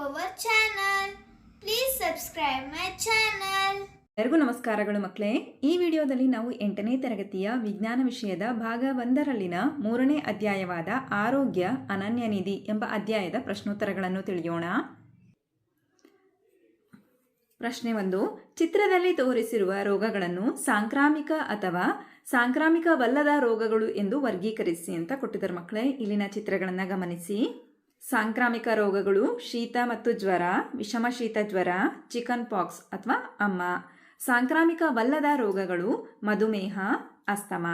our channel. Please subscribe my channel. ಎಲ್ಲರಿಗೂ ನಮಸ್ಕಾರಗಳು ಮಕ್ಕಳೇ. ಈ ವಿಡಿಯೋದಲ್ಲಿ ನಾವು 8ನೇ ತರಗತಿಯ ವಿಜ್ಞಾನ ವಿಷಯದ ಭಾಗ 1ರಲ್ಲಿನ 3ನೇ ಅಧ್ಯಾಯವಾದ ಆರೋಗ್ಯ ಅನನ್ಯ ನಿಧಿ ಎಂಬ ಅಧ್ಯಾಯದ ಪ್ರಶ್ನೋತ್ತರಗಳನ್ನು ತಿಳಿಯೋಣ. ಪ್ರಶ್ನೆ 1. ಚಿತ್ರದಲ್ಲಿ ತೋರಿಸಿರುವ ರೋಗಗಳನ್ನು ಸಾಂಕ್ರಾಮಿಕ ಅಥವಾ ಸಾಂಕ್ರಾಮಿಕವಲ್ಲದ ರೋಗಗಳು ಎಂದು ವರ್ಗೀಕರಿಸಿ ಅಂತ ಕೊಟ್ಟಿದ್ದಾರೆ ಮಕ್ಕಳೇ. ಇಲ್ಲಿನ ಚಿತ್ರಗಳನ್ನು ಗಮನಿಸಿ. ಸಾಂಕ್ರಾಮಿಕ ರೋಗಗಳು ಶೀತ ಮತ್ತು ಜ್ವರ, ವಿಷಮ ಶೀತ ಜ್ವರ, ಚಿಕನ್ ಪಾಕ್ಸ್ ಅಥವಾ ಅಮ್ಮ. ಸಾಂಕ್ರಾಮಿಕವಲ್ಲದ ರೋಗಗಳು ಮಧುಮೇಹ, ಅಸ್ತಮಾ.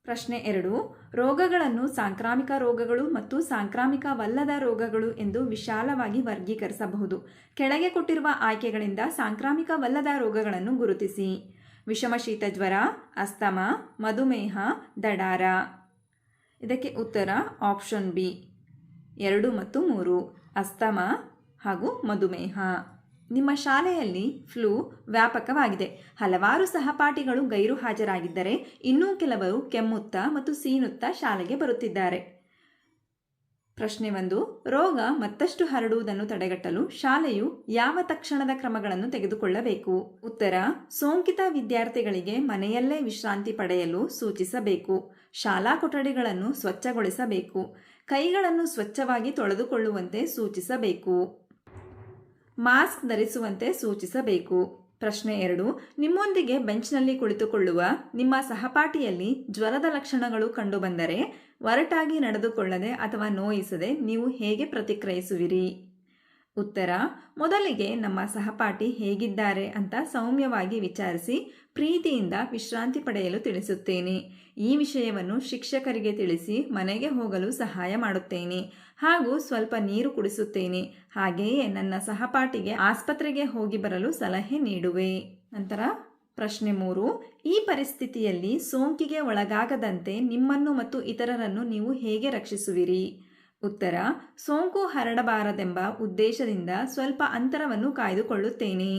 ಪ್ರಶ್ನೆ 2. ರೋಗಗಳನ್ನು ಸಾಂಕ್ರಾಮಿಕ ರೋಗಗಳು ಮತ್ತು ಸಾಂಕ್ರಾಮಿಕವಲ್ಲದ ರೋಗಗಳು ಎಂದು ವಿಶಾಲವಾಗಿ ವರ್ಗೀಕರಿಸಬಹುದು. ಕೆಳಗೆ ಕೊಟ್ಟಿರುವ ಆಯ್ಕೆಗಳಿಂದ ಸಾಂಕ್ರಾಮಿಕವಲ್ಲದ ರೋಗಗಳನ್ನು ಗುರುತಿಸಿ. ವಿಷಮ ಶೀತ ಜ್ವರ, ಅಸ್ತಮಾ, ಮಧುಮೇಹ, ದಡಾರ. ಇದಕ್ಕೆ ಉತ್ತರ ಆಪ್ಷನ್ ಬಿ 2 ಮತ್ತು 3, ಅಸ್ತಮಾ ಹಾಗೂ ಮಧುಮೇಹ. ನಿಮ್ಮ ಶಾಲೆಯಲ್ಲಿ ಫ್ಲೂ ವ್ಯಾಪಕವಾಗಿದೆ. ಹಲವಾರು ಸಹಪಾಠಿಗಳು ಗೈರು ಹಾಜರಾಗಿದ್ದರೆ ಇನ್ನೂ ಕೆಲವರು ಕೆಮ್ಮುತ್ತಾ ಮತ್ತು ಸೀನುತ್ತಾ ಶಾಲೆಗೆ ಬರುತ್ತಿದ್ದಾರೆ. ಪ್ರಶ್ನೆ 1. ರೋಗ ಮತ್ತಷ್ಟು ಹರಡುವುದನ್ನು ತಡೆಗಟ್ಟಲು ಶಾಲೆಯು ಯಾವ ತಕ್ಷಣದ ಕ್ರಮಗಳನ್ನು ತೆಗೆದುಕೊಳ್ಳಬೇಕು? ಉತ್ತರ: ಸೋಂಕಿತ ವಿದ್ಯಾರ್ಥಿಗಳಿಗೆ ಮನೆಯಲ್ಲೇ ವಿಶ್ರಾಂತಿ ಪಡೆಯಲು ಸೂಚಿಸಬೇಕು. ಶಾಲಾ ಕೊಠಡಿಗಳನ್ನು ಸ್ವಚ್ಛಗೊಳಿಸಬೇಕು. ಕೈಗಳನ್ನು ಸ್ವಚ್ಛವಾಗಿ ತೊಳೆದುಕೊಳ್ಳುವಂತೆ ಸೂಚಿಸಬೇಕು. ಮಾಸ್ಕ್ ಧರಿಸುವಂತೆ ಸೂಚಿಸಬೇಕು. ಪ್ರಶ್ನೆ 2. ನಿಮ್ಮೊಂದಿಗೆ ಬೆಂಚ್ನಲ್ಲಿ ಕುಳಿತುಕೊಳ್ಳುವ ನಿಮ್ಮ ಸಹಪಾಠಿಯಲ್ಲಿ ಜ್ವರದ ಲಕ್ಷಣಗಳು ಕಂಡುಬಂದರೆ ಒರಟಾಗಿ ನಡೆದುಕೊಳ್ಳದೆ ಅಥವಾ ನೋಯಿಸದೆ ನೀವು ಹೇಗೆ ಪ್ರತಿಕ್ರಿಯಿಸುವಿರಿ? ಉತ್ತರ: ಮೊದಲಿಗೆ ನಮ್ಮ ಸಹಪಾಠಿ ಹೇಗಿದ್ದಾರೆ ಅಂತ ಸೌಮ್ಯವಾಗಿ ವಿಚಾರಿಸಿ ಪ್ರೀತಿಯಿಂದ ವಿಶ್ರಾಂತಿ ಪಡೆಯಲು ತಿಳಿಸುತ್ತೇನೆ. ಈ ವಿಷಯವನ್ನು ಶಿಕ್ಷಕರಿಗೆ ತಿಳಿಸಿ ಮನೆಗೆ ಹೋಗಲು ಸಹಾಯ ಮಾಡುತ್ತೇನೆ ಹಾಗೂ ಸ್ವಲ್ಪ ನೀರು ಕುಡಿಸುತ್ತೇನೆ. ಹಾಗೆಯೇ ನನ್ನ ಸಹಪಾಠಿಗೆ ಆಸ್ಪತ್ರೆಗೆ ಹೋಗಿ ಬರಲು ಸಲಹೆ ನೀಡುವೆ. ನಂತರ ಪ್ರಶ್ನೆ 3. ಈ ಪರಿಸ್ಥಿತಿಯಲ್ಲಿ ಸೋಂಕಿಗೆ ಒಳಗಾಗದಂತೆ ನಿಮ್ಮನ್ನು ಮತ್ತು ಇತರರನ್ನು ನೀವು ಹೇಗೆ ರಕ್ಷಿಸುವಿರಿ? ಉತ್ತರ: ಸೋಂಕು ಹರಡಬಾರದೆಂಬ ಉದ್ದೇಶದಿಂದ ಸ್ವಲ್ಪ ಅಂತರವನ್ನು ಕಾಯ್ದುಕೊಳ್ಳುತ್ತೇನೆ.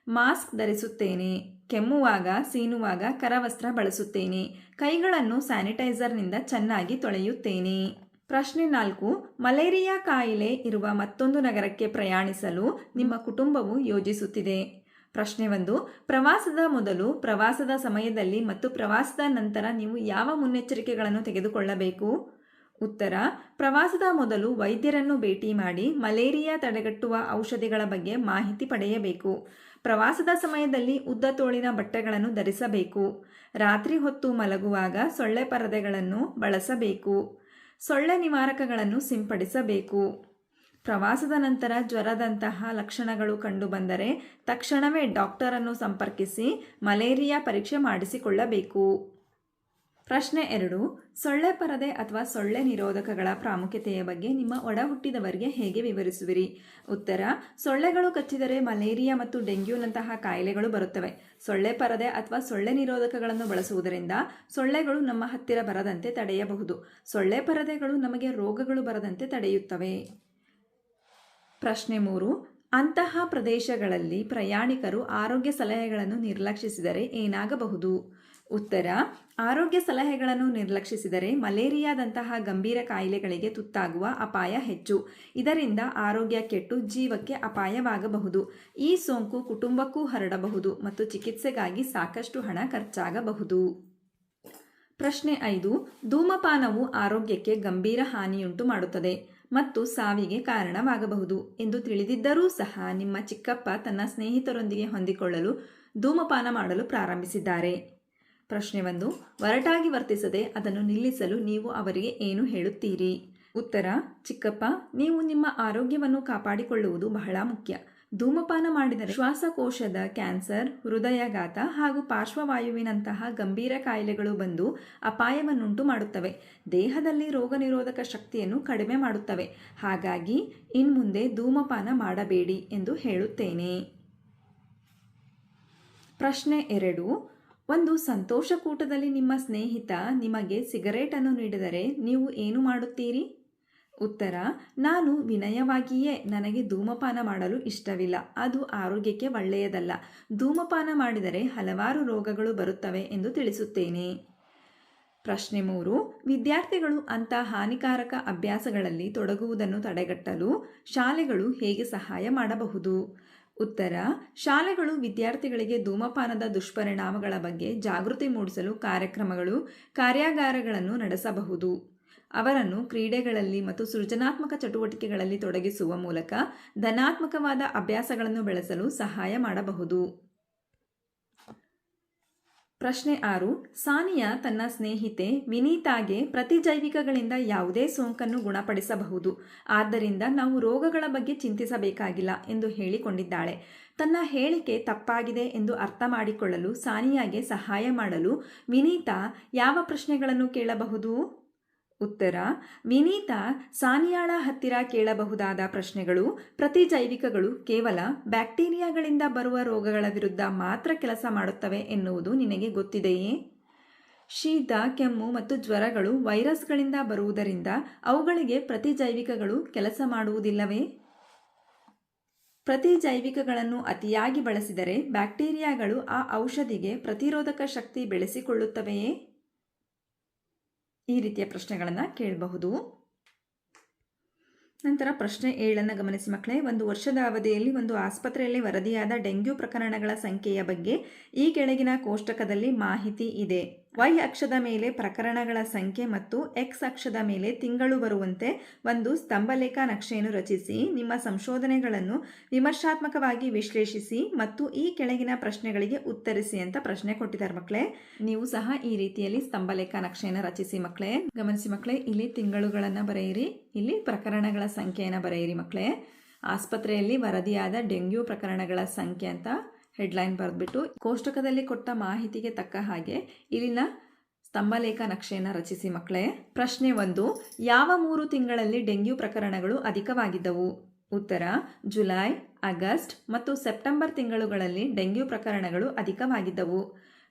ಮಾಸ್ಕ್ ಧರಿಸುತ್ತೇನೆ. ಕೆಮ್ಮುವಾಗ, ಸೀನುವಾಗ ಕರವಸ್ತ್ರ ಬಳಸುತ್ತೇನೆ. ಕೈಗಳನ್ನು ಸ್ಯಾನಿಟೈಸರ್ನಿಂದ ಚೆನ್ನಾಗಿ ತೊಳೆಯುತ್ತೇನೆ. ಪ್ರಶ್ನೆ 4. ಮಲೇರಿಯಾ ಕಾಯಿಲೆ ಇರುವ ಮತ್ತೊಂದು ನಗರಕ್ಕೆ ಪ್ರಯಾಣಿಸಲು ನಿಮ್ಮ ಕುಟುಂಬವು ಯೋಜಿಸುತ್ತಿದೆ. ಪ್ರಶ್ನೆ 1. ಪ್ರವಾಸದ ಮೊದಲು, ಪ್ರವಾಸದ ಸಮಯದಲ್ಲಿ ಮತ್ತು ಪ್ರವಾಸದ ನಂತರ ನೀವು ಯಾವ ಮುನ್ನೆಚ್ಚರಿಕೆಗಳನ್ನು ತೆಗೆದುಕೊಳ್ಳಬೇಕು? ಉತ್ತರ: ಪ್ರವಾಸದ ಮೊದಲು ವೈದ್ಯರನ್ನು ಭೇಟಿ ಮಾಡಿ ಮಲೇರಿಯಾ ತಡೆಗಟ್ಟುವ ಔಷಧಿಗಳ ಬಗ್ಗೆ ಮಾಹಿತಿ ಪಡೆಯಬೇಕು. ಪ್ರವಾಸದ ಸಮಯದಲ್ಲಿ ಉದ್ದ ತೋಳಿನ ಬಟ್ಟೆಗಳನ್ನು ಧರಿಸಬೇಕು. ರಾತ್ರಿ ಹೊತ್ತು ಮಲಗುವಾಗ ಸೊಳ್ಳೆ ಪರದೆಗಳನ್ನು ಬಳಸಬೇಕು. ಸೊಳ್ಳೆ ನಿವಾರಕಗಳನ್ನು ಸಿಂಪಡಿಸಬೇಕು. ಪ್ರವಾಸದ ನಂತರ ಜ್ವರದಂತಹ ಲಕ್ಷಣಗಳು ಕಂಡುಬಂದರೆ ತಕ್ಷಣವೇ ಡಾಕ್ಟರನ್ನು ಸಂಪರ್ಕಿಸಿ ಮಲೇರಿಯಾ ಪರೀಕ್ಷೆ ಮಾಡಿಸಿಕೊಳ್ಳಬೇಕು. ಪ್ರಶ್ನೆ 2. ಸೊಳ್ಳೆ ಪರದೆ ಅಥವಾ ಸೊಳ್ಳೆ ನಿರೋಧಕಗಳ ಪ್ರಾಮುಖ್ಯತೆಯ ಬಗ್ಗೆ ನಿಮ್ಮ ಒಡ ಹುಟ್ಟಿದವರಿಗೆ ಹೇಗೆ ವಿವರಿಸುವಿರಿ? ಉತ್ತರ: ಸೊಳ್ಳೆಗಳು ಕಚ್ಚಿದರೆ ಮಲೇರಿಯಾ ಮತ್ತು ಡೆಂಗ್ಯೂನಂತಹ ಕಾಯಿಲೆಗಳು ಬರುತ್ತವೆ. ಸೊಳ್ಳೆ ಪರದೆ ಅಥವಾ ಸೊಳ್ಳೆ ನಿರೋಧಕಗಳನ್ನು ಬಳಸುವುದರಿಂದ ಸೊಳ್ಳೆಗಳು ನಮ್ಮ ಹತ್ತಿರ ಬರದಂತೆ ತಡೆಯಬಹುದು. ಸೊಳ್ಳೆ ಪರದೆಗಳು ನಮಗೆ ರೋಗಗಳು ಬರದಂತೆ ತಡೆಯುತ್ತವೆ. ಪ್ರಶ್ನೆ 3. ಅಂತಹ ಪ್ರದೇಶಗಳಲ್ಲಿ ಪ್ರಯಾಣಿಕರು ಆರೋಗ್ಯ ಸಲಹೆಗಳನ್ನು ನಿರ್ಲಕ್ಷಿಸಿದರೆ ಏನಾಗಬಹುದು? ಉತ್ತರ: ಆರೋಗ್ಯ ಸಲಹೆಗಳನ್ನು ನಿರ್ಲಕ್ಷಿಸಿದರೆ ಮಲೇರಿಯಾದಂತಹ ಗಂಭೀರ ಕಾಯಿಲೆಗಳಿಗೆ ತುತ್ತಾಗುವ ಅಪಾಯ ಹೆಚ್ಚು. ಇದರಿಂದ ಆರೋಗ್ಯ ಕೆಟ್ಟು ಜೀವಕ್ಕೆ ಅಪಾಯವಾಗಬಹುದು. ಈ ಸೋಂಕು ಕುಟುಂಬಕ್ಕೂ ಹರಡಬಹುದು ಮತ್ತು ಚಿಕಿತ್ಸೆಗಾಗಿ ಸಾಕಷ್ಟು ಹಣ ಖರ್ಚಾಗಬಹುದು. ಪ್ರಶ್ನೆ 5. ಧೂಮಪಾನವು ಆರೋಗ್ಯಕ್ಕೆ ಗಂಭೀರ ಹಾನಿಯುಂಟು ಮಾಡುತ್ತದೆ ಮತ್ತು ಸಾವಿಗೆ ಕಾರಣವಾಗಬಹುದು ಎಂದು ತಿಳಿದಿದ್ದರೂ ಸಹ ನಿಮ್ಮ ಚಿಕ್ಕಪ್ಪ ತನ್ನ ಸ್ನೇಹಿತರೊಂದಿಗೆ ಹೊಂದಿಕೊಳ್ಳಲು ಧೂಮಪಾನ ಮಾಡಲು ಪ್ರಾರಂಭಿಸಿದ್ದಾರೆ. ಪ್ರಶ್ನೆ 1. ಒರಟಾಗಿ ವರ್ತಿಸದೆ ಅದನ್ನು ನಿಲ್ಲಿಸಲು ನೀವು ಅವರಿಗೆ ಏನು ಹೇಳುತ್ತೀರಿ? ಉತ್ತರ: ಚಿಕ್ಕಪ್ಪ, ನೀವು ನಿಮ್ಮ ಆರೋಗ್ಯವನ್ನು ಕಾಪಾಡಿಕೊಳ್ಳುವುದು ಬಹಳ ಮುಖ್ಯ. ಧೂಮಪಾನ ಮಾಡಿದರೆ ಶ್ವಾಸಕೋಶದ ಕ್ಯಾನ್ಸರ್, ಹೃದಯಾಘಾತ ಹಾಗೂ ಪಾರ್ಶ್ವವಾಯುವಿನಂತಹ ಗಂಭೀರ ಕಾಯಿಲೆಗಳು ಬಂದು ಅಪಾಯವನ್ನುಂಟು ಮಾಡುತ್ತವೆ. ದೇಹದಲ್ಲಿ ರೋಗ ನಿರೋಧಕ ಶಕ್ತಿಯನ್ನು ಕಡಿಮೆ ಮಾಡುತ್ತವೆ. ಹಾಗಾಗಿ ಇನ್ಮುಂದೆ ಧೂಮಪಾನ ಮಾಡಬೇಡಿ ಎಂದು ಹೇಳುತ್ತೇನೆ. ಪ್ರಶ್ನೆ 2. ಒಂದು ಸಂತೋಷಕೂಟದಲ್ಲಿ ನಿಮ್ಮ ಸ್ನೇಹಿತ ನಿಮಗೆ ಸಿಗರೇಟನ್ನು ನೀಡಿದರೆ ನೀವು ಏನು ಮಾಡುತ್ತೀರಿ? ಉತ್ತರ: ನಾನು ವಿನಯವಾಗಿಯೇ ನನಗೆ ಧೂಮಪಾನ ಮಾಡಲು ಇಷ್ಟವಿಲ್ಲ, ಅದು ಆರೋಗ್ಯಕ್ಕೆ ಒಳ್ಳೆಯದಲ್ಲ, ಧೂಮಪಾನ ಮಾಡಿದರೆ ಹಲವಾರು ರೋಗಗಳು ಬರುತ್ತವೆ ಎಂದು ತಿಳಿಸುತ್ತೇನೆ. ಪ್ರಶ್ನೆ 3. ವಿದ್ಯಾರ್ಥಿಗಳು ಅಂಥ ಹಾನಿಕಾರಕ ಅಭ್ಯಾಸಗಳಲ್ಲಿ ತೊಡಗುವುದನ್ನು ತಡೆಗಟ್ಟಲು ಶಾಲೆಗಳು ಹೇಗೆ ಸಹಾಯ ಮಾಡಬಹುದು? ಉತ್ತರ: ಶಾಲೆಗಳು ವಿದ್ಯಾರ್ಥಿಗಳಿಗೆ ಧೂಮಪಾನದ ದುಷ್ಪರಿಣಾಮಗಳ ಬಗ್ಗೆ ಜಾಗೃತಿ ಮೂಡಿಸಲು ಕಾರ್ಯಕ್ರಮಗಳು, ಕಾರ್ಯಾಗಾರಗಳನ್ನು ನಡೆಸಬಹುದು. ಅವರನ್ನು ಕ್ರೀಡೆಗಳಲ್ಲಿ ಮತ್ತು ಸೃಜನಾತ್ಮಕ ಚಟುವಟಿಕೆಗಳಲ್ಲಿ ತೊಡಗಿಸುವ ಮೂಲಕ ಧನಾತ್ಮಕವಾದ ಅಭ್ಯಾಸಗಳನ್ನು ಬೆಳೆಸಲು ಸಹಾಯ ಮಾಡಬಹುದು. ಪ್ರಶ್ನೆ 6. ಸಾನಿಯಾ ತನ್ನ ಸ್ನೇಹಿತೆ ವಿನೀತಾಗೆ ಪ್ರತಿಜೈವಿಕಗಳಿಂದ ಯಾವುದೇ ಸೋಂಕನ್ನು ಗುಣಪಡಿಸಬಹುದು, ಆದ್ದರಿಂದ ನಾವು ರೋಗಗಳ ಬಗ್ಗೆ ಚಿಂತಿಸಬೇಕಾಗಿಲ್ಲ ಎಂದು ಹೇಳಿಕೊಂಡಿದ್ದಾಳೆ. ತನ್ನ ಹೇಳಿಕೆ ತಪ್ಪಾಗಿದೆ ಎಂದು ಅರ್ಥ ಮಾಡಿಕೊಳ್ಳಲು ಸಾನಿಯಾಗೆ ಸಹಾಯ ಮಾಡಲು ವಿನೀತಾ ಯಾವ ಪ್ರಶ್ನೆಗಳನ್ನು ಕೇಳಬಹುದು? ಉತ್ತರ: ವಿನೀತಾ ಸಾನಿಯಾಳ ಹತ್ತಿರ ಕೇಳಬಹುದಾದ ಪ್ರಶ್ನೆಗಳು: ಪ್ರತಿಜೈವಿಕಗಳು ಕೇವಲ ಬ್ಯಾಕ್ಟೀರಿಯಾಗಳಿಂದ ಬರುವ ರೋಗಗಳ ವಿರುದ್ಧ ಮಾತ್ರ ಕೆಲಸ ಮಾಡುತ್ತವೆ ಎನ್ನುವುದು ನಿನಗೆ ಗೊತ್ತಿದೆಯೇ? ಶೀತ, ಕೆಮ್ಮು ಮತ್ತು ಜ್ವರಗಳು ವೈರಸ್ಗಳಿಂದ ಬರುವುದರಿಂದ ಅವುಗಳಿಗೆ ಪ್ರತಿಜೈವಿಕಗಳು ಕೆಲಸ ಮಾಡುವುದಿಲ್ಲವೇ? ಪ್ರತಿಜೈವಿಕಗಳನ್ನು ಅತಿಯಾಗಿ ಬಳಸಿದರೆ ಬ್ಯಾಕ್ಟೀರಿಯಾಗಳು ಆ ಔಷಧಿಗೆ ಪ್ರತಿರೋಧಕ ಶಕ್ತಿ ಬೆಳೆಸಿಕೊಳ್ಳುತ್ತವೆಯೇ? ಈ ರೀತಿಯ ಪ್ರಶ್ನೆಗಳನ್ನು ಕೇಳಬಹುದು. ನಂತರ ಪ್ರಶ್ನೆ 7 ಗಮನಿಸಿ ಮಕ್ಕಳೇ. ಒಂದು ವರ್ಷದ ಅವಧಿಯಲ್ಲಿ ಒಂದು ಆಸ್ಪತ್ರೆಯಲ್ಲಿ ವರದಿಯಾದ ಡೆಂಗ್ಯೂ ಪ್ರಕರಣಗಳ ಸಂಖ್ಯೆಯ ಬಗ್ಗೆ ಈ ಕೆಳಗಿನ ಕೋಷ್ಟಕದಲ್ಲಿ ಮಾಹಿತಿ ಇದೆ. ವೈ ಅಕ್ಷದ ಮೇಲೆ ಪ್ರಕರಣಗಳ ಸಂಖ್ಯೆ ಮತ್ತು ಎಕ್ಸ್ ಅಕ್ಷದ ಮೇಲೆ ತಿಂಗಳು ಬರುವಂತೆ ಒಂದು ಸ್ತಂಭಲೇಖ ನಕ್ಷೆಯನ್ನು ರಚಿಸಿ ನಿಮ್ಮ ಸಂಶೋಧನೆಗಳನ್ನು ವಿಮರ್ಶಾತ್ಮಕವಾಗಿ ವಿಶ್ಲೇಷಿಸಿ ಮತ್ತು ಈ ಕೆಳಗಿನ ಪ್ರಶ್ನೆಗಳಿಗೆ ಉತ್ತರಿಸಿ ಅಂತ ಪ್ರಶ್ನೆ ಕೊಟ್ಟಿದ್ದಾರೆ ಮಕ್ಕಳೇ. ನೀವು ಸಹ ಈ ರೀತಿಯಲ್ಲಿ ಸ್ತಂಭಲೇಖ ನಕ್ಷೆಯನ್ನು ರಚಿಸಿ ಮಕ್ಕಳೇ. ಗಮನಿಸಿ ಮಕ್ಕಳೇ, ಇಲ್ಲಿ ತಿಂಗಳುಗಳನ್ನು ಬರೆಯಿರಿ, ಇಲ್ಲಿ ಪ್ರಕರಣಗಳ ಸಂಖ್ಯೆಯನ್ನು ಬರೆಯಿರಿ ಮಕ್ಕಳೇ. ಆಸ್ಪತ್ರೆಯಲ್ಲಿ ವರದಿಯಾದ ಡೆಂಗ್ಯೂ ಪ್ರಕರಣಗಳ ಸಂಖ್ಯೆ ಅಂತ ಹೆಡ್ಲೈನ್ ಬರೆದ್ಬಿಟ್ಟು ಕೋಷ್ಟಕದಲ್ಲಿ ಕೊಟ್ಟ ಮಾಹಿತಿಗೆ ತಕ್ಕ ಹಾಗೆ ಇಲ್ಲಿನ ಸ್ತಂಭಲೇಖ ನಕ್ಷೆಯನ್ನು ರಚಿಸಿ ಮಕ್ಕಳೇ. ಪ್ರಶ್ನೆ 1. ಯಾವ 3 ತಿಂಗಳಲ್ಲಿ ಡೆಂಗ್ಯೂ ಪ್ರಕರಣಗಳು ಅಧಿಕವಾಗಿದ್ದವು? ಉತ್ತರ: ಜುಲೈ, ಆಗಸ್ಟ್ ಮತ್ತು ಸೆಪ್ಟೆಂಬರ್ ತಿಂಗಳುಗಳಲ್ಲಿ ಡೆಂಗ್ಯೂ ಪ್ರಕರಣಗಳು ಅಧಿಕವಾಗಿದ್ದವು.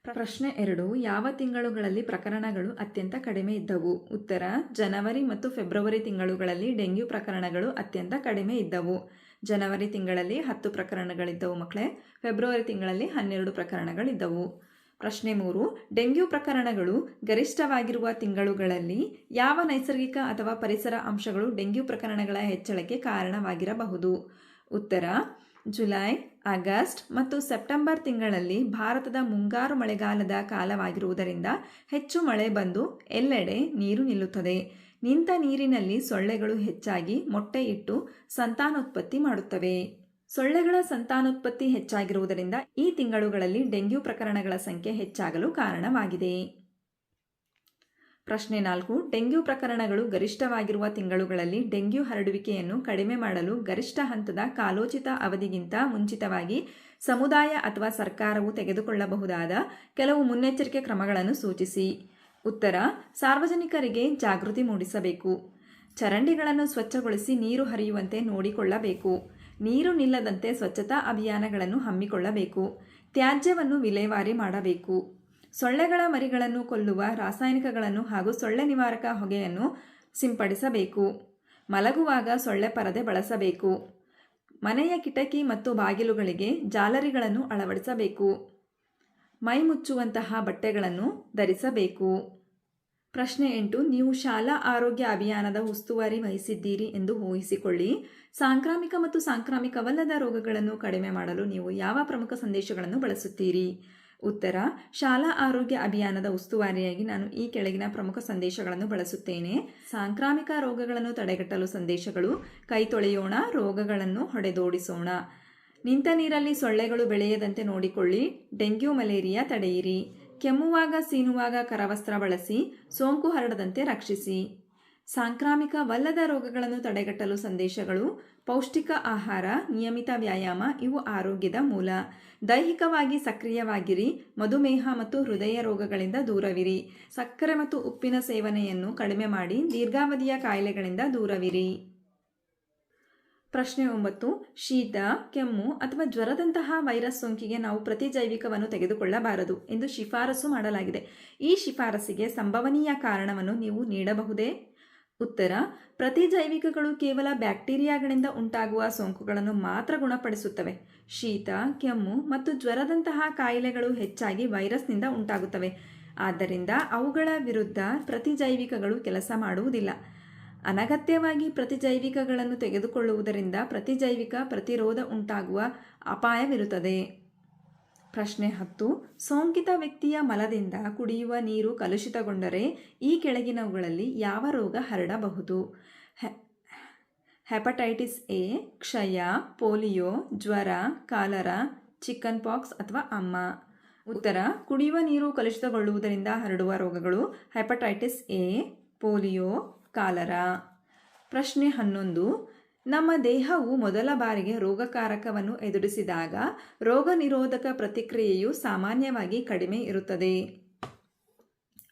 ಪ್ರಶ್ನೆ 2. ಯಾವ ತಿಂಗಳುಗಳಲ್ಲಿ ಪ್ರಕರಣಗಳು ಅತ್ಯಂತ ಕಡಿಮೆ ಇದ್ದವು? ಉತ್ತರ: ಜನವರಿ ಮತ್ತು ಫೆಬ್ರವರಿ ತಿಂಗಳುಗಳಲ್ಲಿ ಡೆಂಗ್ಯೂ ಪ್ರಕರಣಗಳು ಅತ್ಯಂತ ಕಡಿಮೆ ಇದ್ದವು. ಜನವರಿ ತಿಂಗಳಲ್ಲಿ 10 ಪ್ರಕರಣಗಳಿದ್ದವು ಮಕ್ಕಳೇ, ಫೆಬ್ರವರಿ ತಿಂಗಳಲ್ಲಿ 12 ಪ್ರಕರಣಗಳಿದ್ದವು. ಪ್ರಶ್ನೆ 3. ಡೆಂಗ್ಯೂ ಪ್ರಕರಣಗಳು ಗರಿಷ್ಠವಾಗಿರುವ ತಿಂಗಳುಗಳಲ್ಲಿ ಯಾವ ನೈಸರ್ಗಿಕ ಅಥವಾ ಪರಿಸರ ಅಂಶಗಳು ಡೆಂಗ್ಯೂ ಪ್ರಕರಣಗಳ ಹೆಚ್ಚಳಕ್ಕೆ ಕಾರಣವಾಗಿರಬಹುದು? ಉತ್ತರ: ಜುಲೈ, ಆಗಸ್ಟ್ ಮತ್ತು ಸೆಪ್ಟೆಂಬರ್ ತಿಂಗಳಲ್ಲಿ ಭಾರತದ ಮುಂಗಾರು ಮಳೆಗಾಲದ ಕಾಲವಾಗಿರುವುದರಿಂದ ಹೆಚ್ಚು ಮಳೆ ಬಂದು ಎಲ್ಲೆಡೆ ನೀರು ನಿಲ್ಲುತ್ತದೆ. ನಿಂತ ನೀರಿನಲ್ಲಿ ಸೊಳ್ಳೆಗಳು ಹೆಚ್ಚಾಗಿ ಮೊಟ್ಟೆ ಇಟ್ಟು ಸಂತಾನೋತ್ಪತ್ತಿ ಮಾಡುತ್ತವೆ. ಸೊಳ್ಳೆಗಳ ಸಂತಾನೋತ್ಪತ್ತಿ ಹೆಚ್ಚಾಗಿರುವುದರಿಂದ ಈ ತಿಂಗಳುಗಳಲ್ಲಿ ಡೆಂಗ್ಯೂ ಪ್ರಕರಣಗಳ ಸಂಖ್ಯೆ ಹೆಚ್ಚಾಗಲು ಕಾರಣವಾಗಿದೆ. ಪ್ರಶ್ನೆ 4. ಡೆಂಗ್ಯೂ ಪ್ರಕರಣಗಳು ಗರಿಷ್ಠವಾಗಿರುವ ತಿಂಗಳುಗಳಲ್ಲಿ ಡೆಂಗ್ಯೂ ಹರಡುವಿಕೆಯನ್ನು ಕಡಿಮೆ ಮಾಡಲು ಗರಿಷ್ಠ ಹಂತದ ಕಾಲೋಚಿತ ಅವಧಿಗಿಂತ ಮುಂಚಿತವಾಗಿ ಸಮುದಾಯ ಅಥವಾ ಸರ್ಕಾರವು ತೆಗೆದುಕೊಳ್ಳಬಹುದಾದ ಕೆಲವು ಮುನ್ನೆಚ್ಚರಿಕೆ ಕ್ರಮಗಳನ್ನು ಸೂಚಿಸಿ. ಉತ್ತರ: ಸಾರ್ವಜನಿಕರಿಗೆ ಜಾಗೃತಿ ಮೂಡಿಸಬೇಕು. ಚರಂಡಿಗಳನ್ನು ಸ್ವಚ್ಛಗೊಳಿಸಿ ನೀರು ಹರಿಯುವಂತೆ ನೋಡಿಕೊಳ್ಳಬೇಕು. ನೀರು ನಿಲ್ಲದಂತೆ ಸ್ವಚ್ಛತಾ ಅಭಿಯಾನಗಳನ್ನು ಹಮ್ಮಿಕೊಳ್ಳಬೇಕು. ತ್ಯಾಜ್ಯವನ್ನು ವಿಲೇವಾರಿ ಮಾಡಬೇಕು. ಸೊಳ್ಳೆಗಳ ಮರಿಗಳನ್ನು ಕೊಲ್ಲುವ ರಾಸಾಯನಿಕಗಳನ್ನು ಹಾಗೂ ಸೊಳ್ಳೆ ನಿವಾರಕ ಹೊಗೆಯನ್ನು ಸಿಂಪಡಿಸಬೇಕು. ಮಲಗುವಾಗ ಸೊಳ್ಳೆ ಪರದೆ ಬಳಸಬೇಕು. ಮನೆಯ ಕಿಟಕಿ ಮತ್ತು ಬಾಗಿಲುಗಳಿಗೆ ಜಾಲರಿಗಳನ್ನು ಅಳವಡಿಸಬೇಕು. ಮೈ ಮುಚ್ಚುವಂತಹ ಬಟ್ಟೆಗಳನ್ನು ಧರಿಸಬೇಕು. ಪ್ರಶ್ನೆ 8. ನೀವು ಶಾಲಾ ಆರೋಗ್ಯ ಅಭಿಯಾನದ ಉಸ್ತುವಾರಿ ವಹಿಸಿದ್ದೀರಿ ಎಂದು ಊಹಿಸಿಕೊಳ್ಳಿ. ಸಾಂಕ್ರಾಮಿಕ ಮತ್ತು ಸಾಂಕ್ರಾಮಿಕವಲ್ಲದ ರೋಗಗಳನ್ನು ಕಡಿಮೆ ಮಾಡಲು ನೀವು ಯಾವ ಪ್ರಮುಖ ಸಂದೇಶಗಳನ್ನು ಬಳಸುತ್ತೀರಿ? ಉತ್ತರ: ಶಾಲಾ ಆರೋಗ್ಯ ಅಭಿಯಾನದ ಉಸ್ತುವಾರಿಯಾಗಿ ನಾನು ಈ ಕೆಳಗಿನ ಪ್ರಮುಖ ಸಂದೇಶಗಳನ್ನು ಬಳಸುತ್ತೇನೆ. ಸಾಂಕ್ರಾಮಿಕ ರೋಗಗಳನ್ನು ತಡೆಗಟ್ಟಲು ಸಂದೇಶಗಳು: ಕೈ ತೊಳೆಯೋಣ, ರೋಗಗಳನ್ನು ಹೊಡೆದೋಡಿಸೋಣ, ನಿಂತ ನೀರಲ್ಲಿ ಸೊಳ್ಳೆಗಳು ಬೆಳೆಯದಂತೆ ನೋಡಿಕೊಳ್ಳಿ, ಡೆಂಗ್ಯೂ ಮಲೇರಿಯಾ ತಡೆಯಿರಿ, ಕೆಮ್ಮುವಾಗ ಸೀನುವಾಗ ಕರವಸ್ತ್ರ ಬಳಸಿ, ಸೋಂಕು ಹರಡದಂತೆ ರಕ್ಷಿಸಿ. ಸಾಂಕ್ರಾಮಿಕವಲ್ಲದ ರೋಗಗಳನ್ನು ತಡೆಗಟ್ಟಲು ಸಂದೇಶಗಳು: ಪೌಷ್ಟಿಕ ಆಹಾರ, ನಿಯಮಿತ ವ್ಯಾಯಾಮ ಇವು ಆರೋಗ್ಯದ ಮೂಲ. ದೈಹಿಕವಾಗಿ ಸಕ್ರಿಯವಾಗಿರಿ, ಮಧುಮೇಹ ಮತ್ತು ಹೃದಯ ರೋಗಗಳಿಂದ ದೂರವಿರಿ. ಸಕ್ಕರೆ ಮತ್ತು ಉಪ್ಪಿನ ಸೇವನೆಯನ್ನು ಕಡಿಮೆ ಮಾಡಿ ದೀರ್ಘಾವಧಿಯ ಕಾಯಿಲೆಗಳಿಂದ ದೂರವಿರಿ. ಪ್ರಶ್ನೆ 9. ಶೀತ, ಕೆಮ್ಮು ಅಥವಾ ಜ್ವರದಂತಹ ವೈರಸ್ ಸೋಂಕಿಗೆ ನಾವು ಪ್ರತಿಜೈವಿಕವನ್ನು ತೆಗೆದುಕೊಳ್ಳಬಾರದು ಎಂದು ಶಿಫಾರಸು ಮಾಡಲಾಗಿದೆ. ಈ ಶಿಫಾರಸಿಗೆ ಸಂಭವನೀಯ ಕಾರಣವನ್ನು ನೀವು ನೀಡಬಹುದೇ? ಉತ್ತರ: ಪ್ರತಿಜೈವಿಕಗಳು ಕೇವಲ ಬ್ಯಾಕ್ಟೀರಿಯಾಗಳಿಂದ ಉಂಟಾಗುವ ಸೋಂಕುಗಳನ್ನು ಮಾತ್ರ ಗುಣಪಡಿಸುತ್ತವೆ. ಶೀತ, ಕೆಮ್ಮು ಮತ್ತು ಜ್ವರದಂತಹ ಕಾಯಿಲೆಗಳು ಹೆಚ್ಚಾಗಿ ವೈರಸ್ನಿಂದ ಉಂಟಾಗುತ್ತವೆ. ಆದ್ದರಿಂದ ಅವುಗಳ ವಿರುದ್ಧ ಪ್ರತಿಜೈವಿಕಗಳು ಕೆಲಸ ಮಾಡುವುದಿಲ್ಲ. ಅನಗತ್ಯವಾಗಿ ಪ್ರತಿಜೈವಿಕಗಳನ್ನು ತೆಗೆದುಕೊಳ್ಳುವುದರಿಂದ ಪ್ರತಿಜೈವಿಕ ಪ್ರತಿರೋಧ ಉಂಟಾಗುವ ಅಪಾಯವಿರುತ್ತದೆ. ಪ್ರಶ್ನೆ 10. ಸೋಂಕಿತ ವ್ಯಕ್ತಿಯ ಮಲದಿಂದ ಕುಡಿಯುವ ನೀರು ಕಲುಷಿತಗೊಂಡರೆ ಈ ಕೆಳಗಿನವುಗಳಲ್ಲಿ ಯಾವ ರೋಗ ಹರಡಬಹುದು? ಹೆಪಟೈಟಿಸ್ ಎ, ಕ್ಷಯ, ಪೋಲಿಯೋ, ಜ್ವರ, ಕಾಲರಾ, ಚಿಕನ್ ಪಾಕ್ಸ್ ಅಥವಾ ಅಮ್ಮ. ಉತ್ತರ: ಕುಡಿಯುವ ನೀರು ಕಲುಷಿತಗೊಳ್ಳುವುದರಿಂದ ಹರಡುವ ರೋಗಗಳು ಹೆಪಟೈಟಿಸ್ ಎ, ಪೋಲಿಯೋ, ಕಾಲರಾ. ಪ್ರಶ್ನೆ 11. ನಮ್ಮ ದೇಹವು ಮೊದಲ ಬಾರಿಗೆ ರೋಗಕಾರಕವನ್ನು ಎದುರಿಸಿದಾಗ ರೋಗ ನಿರೋಧಕ ಪ್ರತಿಕ್ರಿಯೆಯು ಸಾಮಾನ್ಯವಾಗಿ ಕಡಿಮೆ ಇರುತ್ತದೆ.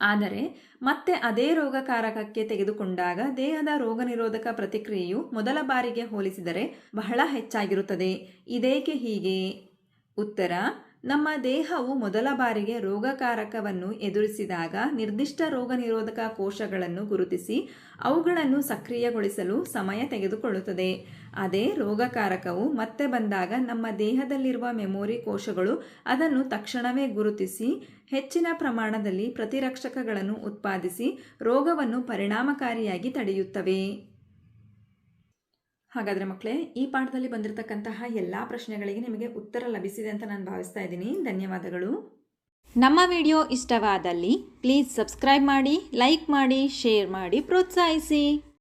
ಆದರೆ ಮತ್ತೆ ಅದೇ ರೋಗಕಾರಕಕ್ಕೆ ತೆಗೆದುಕೊಂಡಾಗ ದೇಹದ ರೋಗನಿರೋಧಕ ಪ್ರತಿಕ್ರಿಯೆಯು ಮೊದಲ ಬಾರಿಗೆ ಹೋಲಿಸಿದರೆ ಬಹಳ ಹೆಚ್ಚಾಗಿರುತ್ತದೆ. ಇದೇಕೆ ಹೀಗೆ? ಉತ್ತರ: ನಮ್ಮ ದೇಹವು ಮೊದಲ ಬಾರಿಗೆ ರೋಗಕಾರಕವನ್ನು ಎದುರಿಸಿದಾಗ ನಿರ್ದಿಷ್ಟ ರೋಗನಿರೋಧಕ ಕೋಶಗಳನ್ನು ಗುರುತಿಸಿ ಅವುಗಳನ್ನು ಸಕ್ರಿಯಗೊಳಿಸಲು ಸಮಯ ತೆಗೆದುಕೊಳ್ಳುತ್ತದೆ. ಅದೇ ರೋಗಕಾರಕವು ಮತ್ತೆ ಬಂದಾಗ ನಮ್ಮ ದೇಹದಲ್ಲಿರುವ ಮೆಮೊರಿ ಕೋಶಗಳು ಅದನ್ನು ತಕ್ಷಣವೇ ಗುರುತಿಸಿ ಹೆಚ್ಚಿನ ಪ್ರಮಾಣದಲ್ಲಿ ಪ್ರತಿರಕ್ಷಕಗಳನ್ನು ಉತ್ಪಾದಿಸಿ ರೋಗವನ್ನು ಪರಿಣಾಮಕಾರಿಯಾಗಿ ತಡೆಯುತ್ತವೆ. ಹಾಗಾದರೆ ಮಕ್ಕಳೇ, ಈ ಪಾಠದಲ್ಲಿ ಬಂದಿರತಕ್ಕಂತಹ ಎಲ್ಲ ಪ್ರಶ್ನೆಗಳಿಗೆ ನಿಮಗೆ ಉತ್ತರ ಲಭಿಸಿದೆ ಅಂತ ನಾನು ಭಾವಿಸ್ತಾ ಇದ್ದೀನಿ. ಧನ್ಯವಾದಗಳು. ನಮ್ಮ ವಿಡಿಯೋ ಇಷ್ಟವಾದಲ್ಲಿ ಪ್ಲೀಸ್ ಸಬ್ಸ್ಕ್ರೈಬ್ ಮಾಡಿ, ಲೈಕ್ ಮಾಡಿ, ಶೇರ್ ಮಾಡಿ, ಪ್ರೋತ್ಸಾಹಿಸಿ.